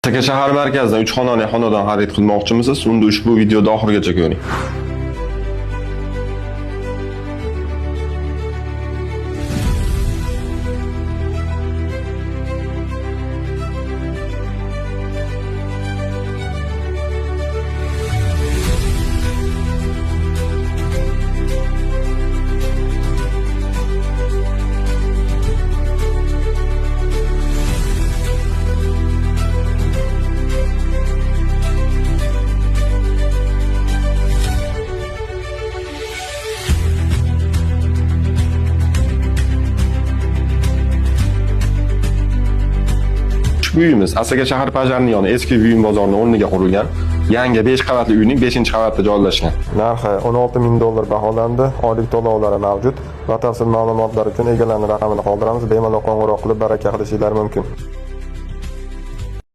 Taka shahar markazidan 3 xonali xonadon xarid qilmoqchimisiz? Unda ushbu videoda oxirigacha ko'ring. Ushbu uyimiz Asaka shahar Pajarni yoni eski buyum bozorining o'rniga qurilgan. Yangi 5 qavatli uyning 5-qavatida joylashgan. Narxi $16,000 baholandi. Oylik to'lovlari mavjud. Batafsil ma'lumotlar uchun egalarning raqamini qoldiramiz. Bemalol qo'ng'iroq qilib baraka qilishingiz mumkin.